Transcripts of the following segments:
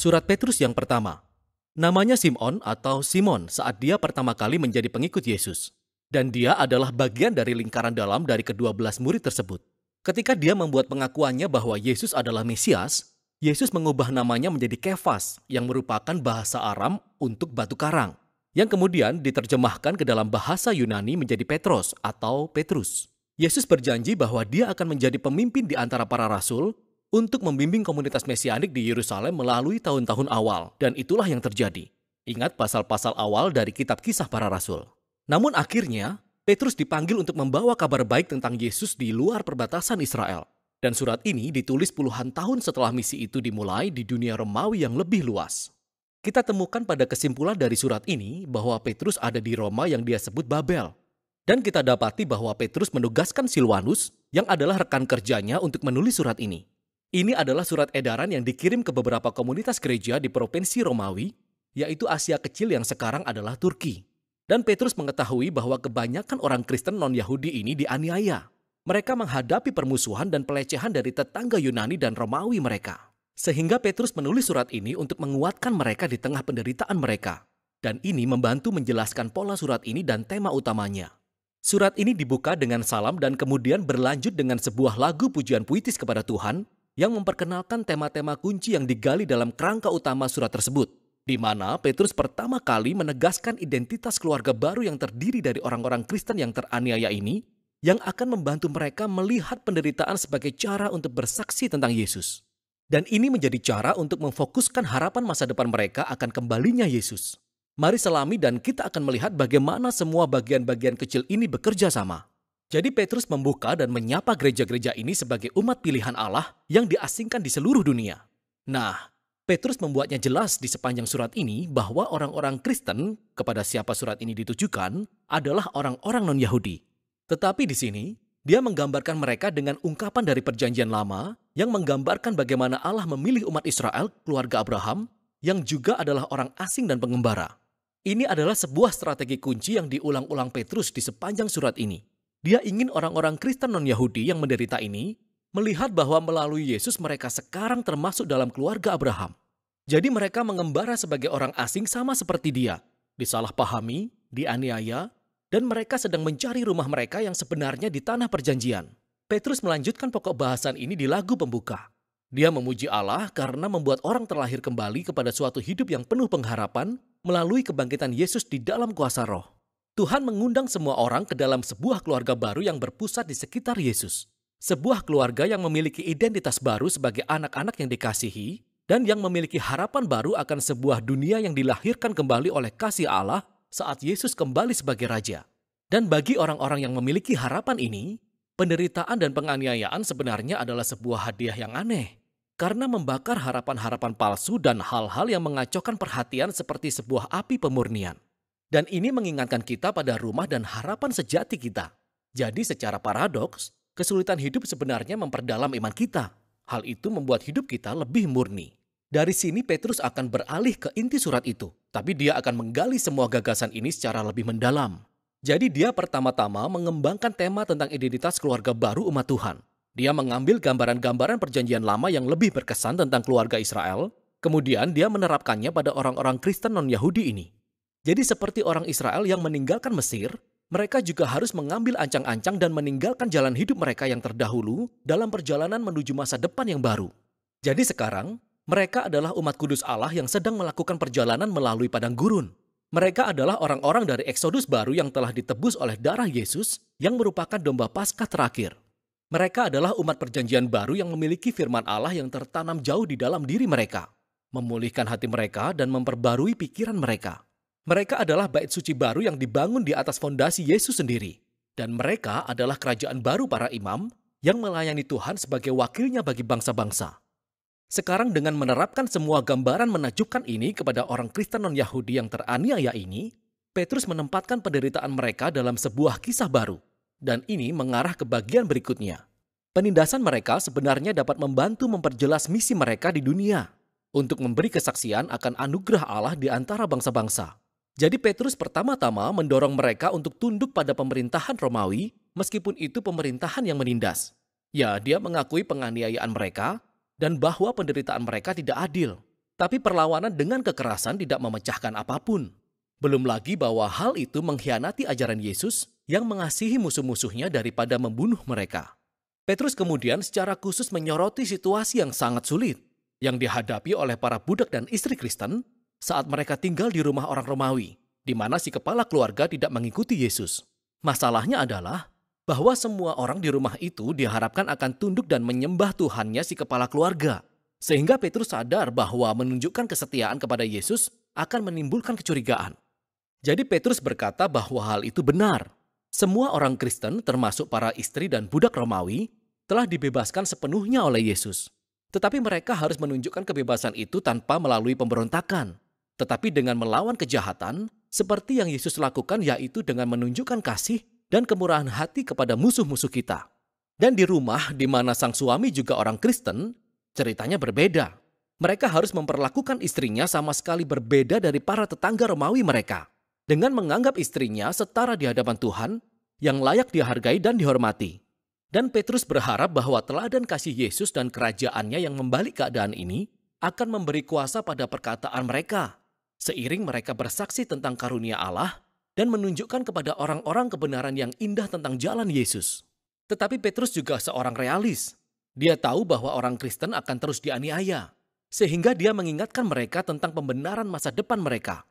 Surat Petrus yang pertama. Namanya Simon atau Simon saat dia pertama kali menjadi pengikut Yesus. Dan dia adalah bagian dari lingkaran dalam dari ke-12 murid tersebut. Ketika dia membuat pengakuannya bahwa Yesus adalah Mesias, Yesus mengubah namanya menjadi Kefas yang merupakan bahasa Aram untuk batu karang, yang kemudian diterjemahkan ke dalam bahasa Yunani menjadi Petros atau Petrus. Yesus berjanji bahwa dia akan menjadi pemimpin di antara para rasul untuk membimbing komunitas mesianik di Yerusalem melalui tahun-tahun awal, dan itulah yang terjadi. Ingat pasal-pasal awal dari kitab Kisah Para Rasul. Namun akhirnya, Petrus dipanggil untuk membawa kabar baik tentang Yesus di luar perbatasan Israel. Dan surat ini ditulis puluhan tahun setelah misi itu dimulai di dunia Romawi yang lebih luas. Kita temukan pada kesimpulan dari surat ini bahwa Petrus ada di Roma yang dia sebut Babel. Dan kita dapati bahwa Petrus menugaskan Silwanus yang adalah rekan kerjanya untuk menulis surat ini. Ini adalah surat edaran yang dikirim ke beberapa komunitas gereja di provinsi Romawi, yaitu Asia Kecil yang sekarang adalah Turki. Dan Petrus mengetahui bahwa kebanyakan orang Kristen non-Yahudi ini dianiaya. Mereka menghadapi permusuhan dan pelecehan dari tetangga Yunani dan Romawi mereka. Sehingga Petrus menulis surat ini untuk menguatkan mereka di tengah penderitaan mereka. Dan ini membantu menjelaskan pola surat ini dan tema utamanya. Surat ini dibuka dengan salam dan kemudian berlanjut dengan sebuah lagu pujian puitis kepada Tuhan yang memperkenalkan tema-tema kunci yang digali dalam kerangka utama surat tersebut, di mana Petrus pertama kali menegaskan identitas keluarga baru yang terdiri dari orang-orang Kristen yang teraniaya ini, yang akan membantu mereka melihat penderitaan sebagai cara untuk bersaksi tentang Yesus. Dan ini menjadi cara untuk memfokuskan harapan masa depan mereka akan kembalinya Yesus. Mari selami dan kita akan melihat bagaimana semua bagian-bagian kecil ini bekerja sama. Jadi Petrus membuka dan menyapa gereja-gereja ini sebagai umat pilihan Allah yang diasingkan di seluruh dunia. Nah, Petrus membuatnya jelas di sepanjang surat ini bahwa orang-orang Kristen kepada siapa surat ini ditujukan adalah orang-orang non-Yahudi. Tetapi di sini, dia menggambarkan mereka dengan ungkapan dari Perjanjian Lama yang menggambarkan bagaimana Allah memilih umat Israel, keluarga Abraham, yang juga adalah orang asing dan pengembara. Ini adalah sebuah strategi kunci yang diulang-ulang Petrus di sepanjang surat ini. Dia ingin orang-orang Kristen non-Yahudi yang menderita ini melihat bahwa melalui Yesus mereka sekarang termasuk dalam keluarga Abraham. Jadi mereka mengembara sebagai orang asing sama seperti dia, disalahpahami, dianiaya, dan mereka sedang mencari rumah mereka yang sebenarnya di tanah perjanjian. Petrus melanjutkan pokok bahasan ini di lagu pembuka. Dia memuji Allah karena membuat orang terlahir kembali kepada suatu hidup yang penuh pengharapan melalui kebangkitan Yesus di dalam kuasa Roh. Tuhan mengundang semua orang ke dalam sebuah keluarga baru yang berpusat di sekitar Yesus. Sebuah keluarga yang memiliki identitas baru sebagai anak-anak yang dikasihi dan yang memiliki harapan baru akan sebuah dunia yang dilahirkan kembali oleh kasih Allah saat Yesus kembali sebagai Raja. Dan bagi orang-orang yang memiliki harapan ini, penderitaan dan penganiayaan sebenarnya adalah sebuah hadiah yang aneh. Karena membakar harapan-harapan palsu dan hal-hal yang mengacaukan perhatian seperti sebuah api pemurnian. Dan ini mengingatkan kita pada rumah dan harapan sejati kita. Jadi secara paradoks, kesulitan hidup sebenarnya memperdalam iman kita. Hal itu membuat hidup kita lebih murni. Dari sini Petrus akan beralih ke inti surat itu. Tapi dia akan menggali semua gagasan ini secara lebih mendalam. Jadi dia pertama-tama mengembangkan tema tentang identitas keluarga baru umat Tuhan. Dia mengambil gambaran-gambaran perjanjian lama yang lebih berkesan tentang keluarga Israel. Kemudian dia menerapkannya pada orang-orang Kristen non-Yahudi ini. Jadi seperti orang Israel yang meninggalkan Mesir, mereka juga harus mengambil ancang-ancang dan meninggalkan jalan hidup mereka yang terdahulu dalam perjalanan menuju masa depan yang baru. Jadi sekarang, mereka adalah umat kudus Allah yang sedang melakukan perjalanan melalui padang gurun. Mereka adalah orang-orang dari Eksodus baru yang telah ditebus oleh darah Yesus yang merupakan domba Paskah terakhir. Mereka adalah umat perjanjian baru yang memiliki firman Allah yang tertanam jauh di dalam diri mereka, memulihkan hati mereka dan memperbarui pikiran mereka. Mereka adalah bait suci baru yang dibangun di atas fondasi Yesus sendiri. Dan mereka adalah kerajaan baru para imam yang melayani Tuhan sebagai wakilnya bagi bangsa-bangsa. Sekarang dengan menerapkan semua gambaran menakjubkan ini kepada orang Kristen non-Yahudi yang teraniaya ini, Petrus menempatkan penderitaan mereka dalam sebuah kisah baru. Dan ini mengarah ke bagian berikutnya. Penindasan mereka sebenarnya dapat membantu memperjelas misi mereka di dunia untuk memberi kesaksian akan anugerah Allah di antara bangsa-bangsa. Jadi Petrus pertama-tama mendorong mereka untuk tunduk pada pemerintahan Romawi, meskipun itu pemerintahan yang menindas. Ya, dia mengakui penganiayaan mereka dan bahwa penderitaan mereka tidak adil. Tapi perlawanan dengan kekerasan tidak memecahkan apapun. Belum lagi bahwa hal itu mengkhianati ajaran Yesus yang mengasihi musuh-musuhnya daripada membunuh mereka. Petrus kemudian secara khusus menyoroti situasi yang sangat sulit yang dihadapi oleh para budak dan istri Kristen saat mereka tinggal di rumah orang Romawi, di mana si kepala keluarga tidak mengikuti Yesus. Masalahnya adalah bahwa semua orang di rumah itu diharapkan akan tunduk dan menyembah Tuhannya si kepala keluarga. Sehingga Petrus sadar bahwa menunjukkan kesetiaan kepada Yesus akan menimbulkan kecurigaan. Jadi Petrus berkata bahwa hal itu benar. Semua orang Kristen termasuk para istri dan budak Romawi telah dibebaskan sepenuhnya oleh Yesus. Tetapi mereka harus menunjukkan kebebasan itu tanpa melalui pemberontakan. Tetapi dengan melawan kejahatan seperti yang Yesus lakukan, yaitu dengan menunjukkan kasih dan kemurahan hati kepada musuh-musuh kita. Dan di rumah di mana sang suami juga orang Kristen, ceritanya berbeda. Mereka harus memperlakukan istrinya sama sekali berbeda dari para tetangga Romawi mereka, dengan menganggap istrinya setara di hadapan Tuhan yang layak dihargai dan dihormati. Dan Petrus berharap bahwa teladan kasih Yesus dan kerajaannya yang membalik keadaan ini akan memberi kuasa pada perkataan mereka, seiring mereka bersaksi tentang karunia Allah dan menunjukkan kepada orang-orang kebenaran yang indah tentang jalan Yesus. Tetapi Petrus juga seorang realis. Dia tahu bahwa orang Kristen akan terus dianiaya, sehingga dia mengingatkan mereka tentang pembenaran masa depan mereka.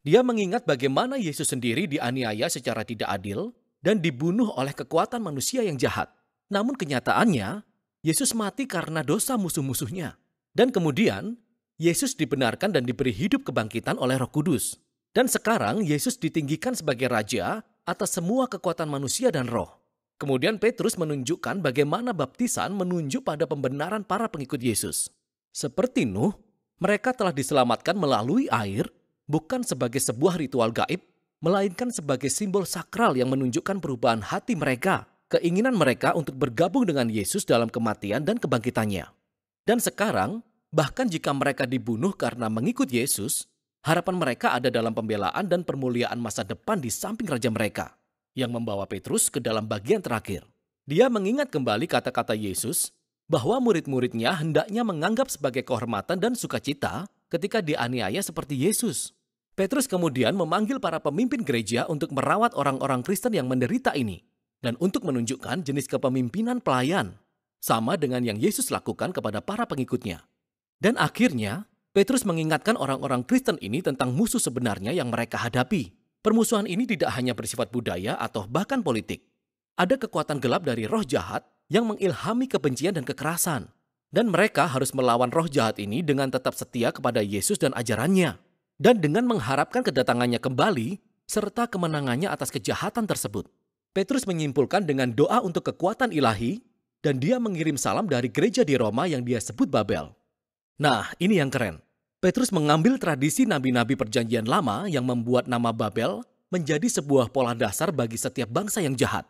Dia mengingat bagaimana Yesus sendiri dianiaya secara tidak adil dan dibunuh oleh kekuatan manusia yang jahat. Namun kenyataannya, Yesus mati karena dosa musuh-musuhnya. Dan kemudian, Yesus dibenarkan dan diberi hidup kebangkitan oleh Roh Kudus. Dan sekarang Yesus ditinggikan sebagai Raja atas semua kekuatan manusia dan roh. Kemudian Petrus menunjukkan bagaimana baptisan menunjuk pada pembenaran para pengikut Yesus. Seperti Nuh, mereka telah diselamatkan melalui air, bukan sebagai sebuah ritual gaib, melainkan sebagai simbol sakral yang menunjukkan perubahan hati mereka, keinginan mereka untuk bergabung dengan Yesus dalam kematian dan kebangkitannya. Dan sekarang, bahkan jika mereka dibunuh karena mengikut Yesus, harapan mereka ada dalam pembelaan dan permuliaan masa depan di samping raja mereka, yang membawa Petrus ke dalam bagian terakhir. Dia mengingat kembali kata-kata Yesus bahwa murid-muridnya hendaknya menganggap sebagai kehormatan dan sukacita ketika dianiaya seperti Yesus. Petrus kemudian memanggil para pemimpin gereja untuk merawat orang-orang Kristen yang menderita ini, dan untuk menunjukkan jenis kepemimpinan pelayan, sama dengan yang Yesus lakukan kepada para pengikutnya. Dan akhirnya, Petrus mengingatkan orang-orang Kristen ini tentang musuh sebenarnya yang mereka hadapi. Permusuhan ini tidak hanya bersifat budaya atau bahkan politik. Ada kekuatan gelap dari roh jahat yang mengilhami kebencian dan kekerasan. Dan mereka harus melawan roh jahat ini dengan tetap setia kepada Yesus dan ajarannya. Dan dengan mengharapkan kedatangannya kembali, serta kemenangannya atas kejahatan tersebut. Petrus menyimpulkan dengan doa untuk kekuatan ilahi, dan dia mengirim salam dari gereja di Roma yang dia sebut Babel. Nah, ini yang keren. Petrus mengambil tradisi nabi-nabi perjanjian lama yang membuat nama Babel menjadi sebuah pola dasar bagi setiap bangsa yang jahat.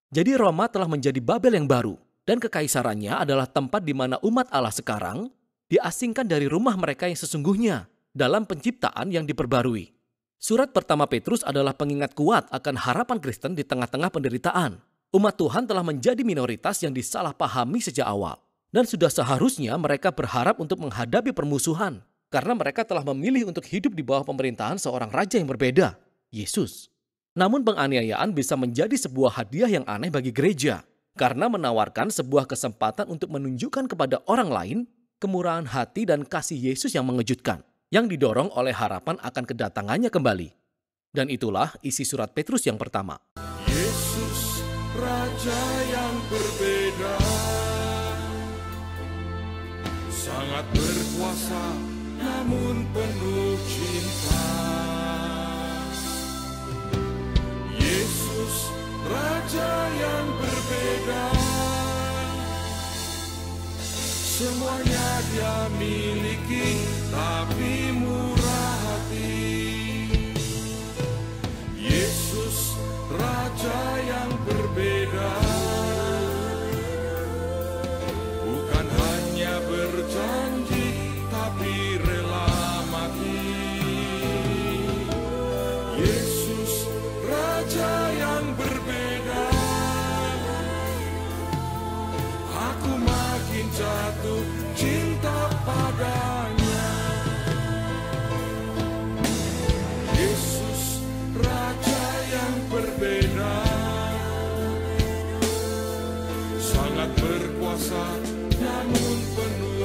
Jadi Roma telah menjadi Babel yang baru, dan kekaisarannya adalah tempat di mana umat Allah sekarang diasingkan dari rumah mereka yang sesungguhnya dalam penciptaan yang diperbarui. Surat pertama Petrus adalah pengingat kuat akan harapan Kristen di tengah-tengah penderitaan. Umat Tuhan telah menjadi minoritas yang disalahpahami sejak awal. Dan sudah seharusnya mereka berharap untuk menghadapi permusuhan. Karena mereka telah memilih untuk hidup di bawah pemerintahan seorang raja yang berbeda, Yesus. Namun penganiayaan bisa menjadi sebuah hadiah yang aneh bagi gereja. Karena menawarkan sebuah kesempatan untuk menunjukkan kepada orang lain kemurahan hati dan kasih Yesus yang mengejutkan, yang didorong oleh harapan akan kedatangannya kembali. Dan itulah isi surat Petrus yang pertama. Yesus, Raja yang berbeda, sangat berkuasa namun penuh cinta. Yesus, Raja yang berbeda, semuanya dia miliki, tapi murah hati. Yesus, Raja yang berbeda, bukan hanya berjanji, tapi rela mati. Yesus, Raja yang berbeda, aku makin jatuh cinta padanya. berkuasa namun penuh